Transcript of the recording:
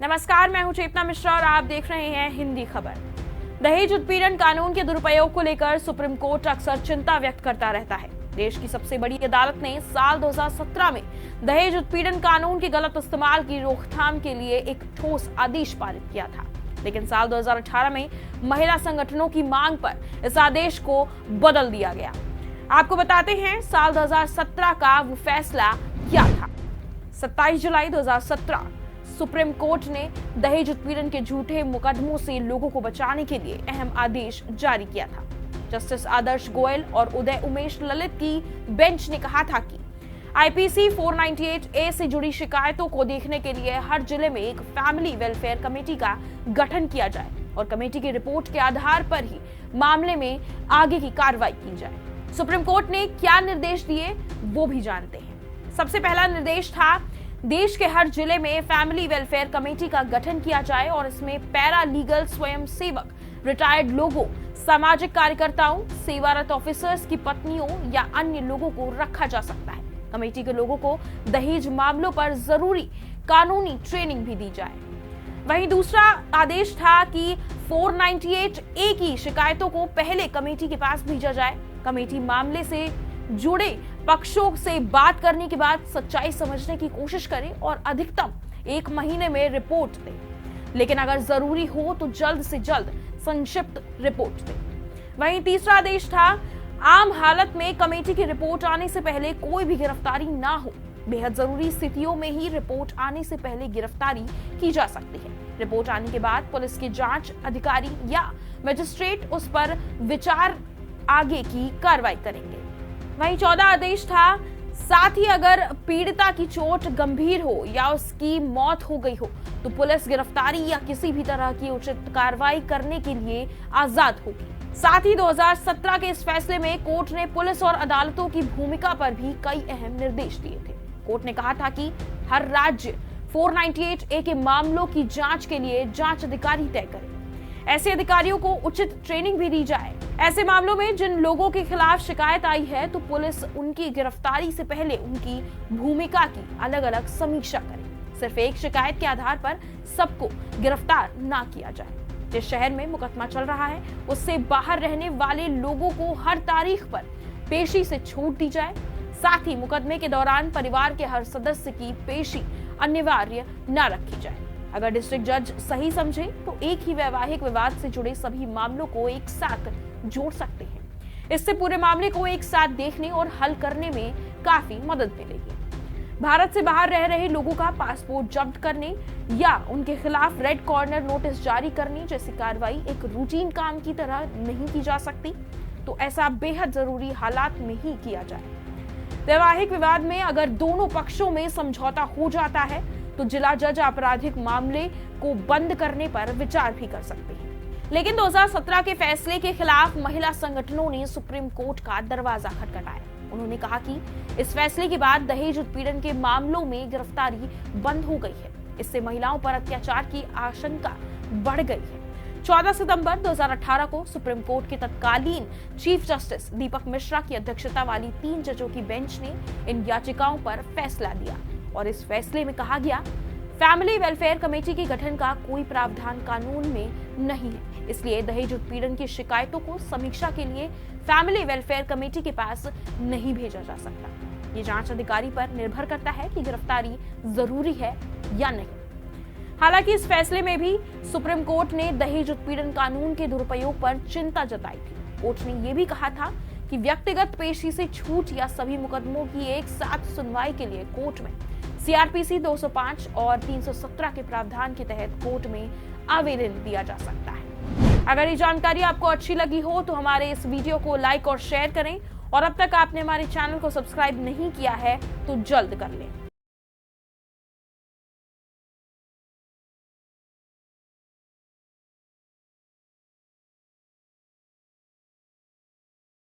नमस्कार, मैं हूं चेतना मिश्रा और आप देख रहे हैं हिंदी खबर। दहेज उत्पीड़न कानून के दुरुपयोग को लेकर सुप्रीम कोर्ट अक्सर चिंता व्यक्त करता रहता है। देश की सबसे बड़ी अदालत ने साल 2017 में दहेज उत्पीड़न कानून के गलत इस्तेमाल की रोकथाम के लिए एक ठोस आदेश पारित किया था, लेकिन साल 2018 में महिला संगठनों की मांग पर इस आदेश को बदल दिया गया। आपको बताते हैं साल 2017 का वो फैसला क्या था। 27 जुलाई 2017 सुप्रीम कोर्ट ने दहेज उत्पीड़न के झूठे मुकदमों से लोगों को बचाने के लिए अहम आदेश जारी किया था। जस्टिस आदर्श गोयल और उदय उमेश ललित की बेंच ने कहा था कि आईपीसी 498A से जुड़ी शिकायतों को देखने के लिए हर जिले में एक फैमिली वेलफेयर कमेटी का गठन किया जाए और कमेटी की रिपोर्ट के आधार पर ही मामले में आगे की कार्रवाई की जाए। सुप्रीम कोर्ट ने क्या निर्देश दिए वो भी जानते हैं। सबसे पहला निर्देश था देश के हर जिले में फैमिली वेलफेयर कमेटी का गठन किया जाए और इसमें पैरा लीगल स्वयं सेवक, रिटायर्ड लोगों, सामाजिक कार्यकर्ताओं, सेवारत ऑफिसर्स की पत्नियों या अन्य लोगों को रखा जा सकता है। कमेटी के लोगों को दहेज मामलों पर जरूरी कानूनी ट्रेनिंग भी दी जाए। वहीं दूसरा आदेश था कि 498A की शिकायतों को पहले कमेटी के पास भेजा जाए। कमेटी मामले से जुड़े पक्षों से बात करने के बाद सच्चाई समझने की कोशिश करे और अधिकतम 1 महीने में रिपोर्ट दे, लेकिन अगर जरूरी हो तो जल्द से जल्द संक्षिप्त रिपोर्ट दे। वहीं तीसरा आदेश था आम हालत में कमेटी की रिपोर्ट आने से पहले कोई भी गिरफ्तारी ना हो। बेहद जरूरी स्थितियों में ही रिपोर्ट आने से पहले गिरफ्तारी की जा सकती है। रिपोर्ट आने के बाद पुलिस के जांच अधिकारी या मजिस्ट्रेट उस पर विचार आगे की कार्रवाई करेंगे। वहीं 14 आदेश था साथ ही अगर पीड़िता की चोट गंभीर हो या उसकी मौत हो गई हो तो पुलिस गिरफ्तारी या किसी भी तरह की उचित कार्रवाई करने के लिए आजाद होगी। साथ ही 2017 के इस फैसले में कोर्ट ने पुलिस और अदालतों की भूमिका पर भी कई अहम निर्देश दिए थे। कोर्ट ने कहा था कि हर राज्य 498A के मामलों की जांच के लिए जांच अधिकारी तय करे। ऐसे अधिकारियों को उचित ट्रेनिंग भी दी जाए। ऐसे मामलों में जिन लोगों के खिलाफ शिकायत आई है तो पुलिस उनकी गिरफ्तारी से पहले उनकी भूमिका की अलग अलग समीक्षा करे। सिर्फ एक शिकायत के आधार पर सबको गिरफ्तार ना किया जाए। जिस शहर में मुकदमा चल रहा है उससे बाहर रहने वाले लोगों को हर तारीख पर पेशी से छूट दी जाए। साथ ही मुकदमे के दौरान परिवार के हर सदस्य की पेशी अनिवार्य न रखी जाए। अगर डिस्ट्रिक्ट जज सही समझे तो एक ही वैवाहिक विवाद से जुड़े सभी मामलों को एक साथ जोड़ सकते हैं। इससे पूरे मामले को एक साथ देखने और हल करने में काफी मदद मिलेगी। भारत से बाहर रह रहे लोगों का पासपोर्ट जब्त करने या उनके खिलाफ रेड कॉर्नर नोटिस जारी करने जैसी कार्रवाई एक रूटीन काम की तरह नहीं की जा सकती, तो ऐसा बेहद जरूरी हालात में ही किया जाए। वैवाहिक विवाद में अगर दोनों पक्षों में समझौता हो जाता है तो जिला जज आपराधिक मामले को बंद करने पर विचार भी कर सकते हैं। लेकिन 2017 के फैसले के खिलाफ महिला संगठनों ने सुप्रीम कोर्ट का दरवाजा खटखटाया। उन्होंने कहा कि इस फैसले के बाद दहेज उत्पीड़न के मामलों में गिरफ्तारी बंद हो गई है। इससे महिलाओं पर अत्याचार की आशंका बढ़ गई है। 14 सितंबर 2018 को सुप्रीम कोर्ट के तत्कालीन चीफ जस्टिस दीपक मिश्रा की अध्यक्षता वाली 3 जजों की बेंच ने इन याचिकाओं पर फैसला दिया और इस फैसले में कहा गया फैमिली वेलफेयर कमेटी के गठन का कोई प्रावधान कानून में नहीं है। इसलिए दहेज उत्पीड़न की शिकायतों को समीक्षा के लिए फैमिली वेलफेयर कमेटी के पास नहीं भेजा जा सकता। ये जांच अधिकारी पर निर्भर करता है कि गिरफ्तारी जरूरी है या नहीं। हालांकि इस फैसले में भी सुप्रीम कोर्ट ने दहेज उत्पीड़न कानून के दुरुपयोग पर चिंता जताई थी। कोर्ट ने यह भी कहा था कि व्यक्तिगत पेशी से छूट या सभी मुकदमों की एक साथ सुनवाई के लिए कोर्ट में सीआरपीसी 205 और 317 के प्रावधान के तहत कोर्ट में आवेदन दिया जा सकता है। अगर ये जानकारी आपको अच्छी लगी हो तो हमारे इस वीडियो को लाइक और शेयर करें और अब तक आपने हमारे चैनल को सब्सक्राइब नहीं किया है तो जल्द कर लें।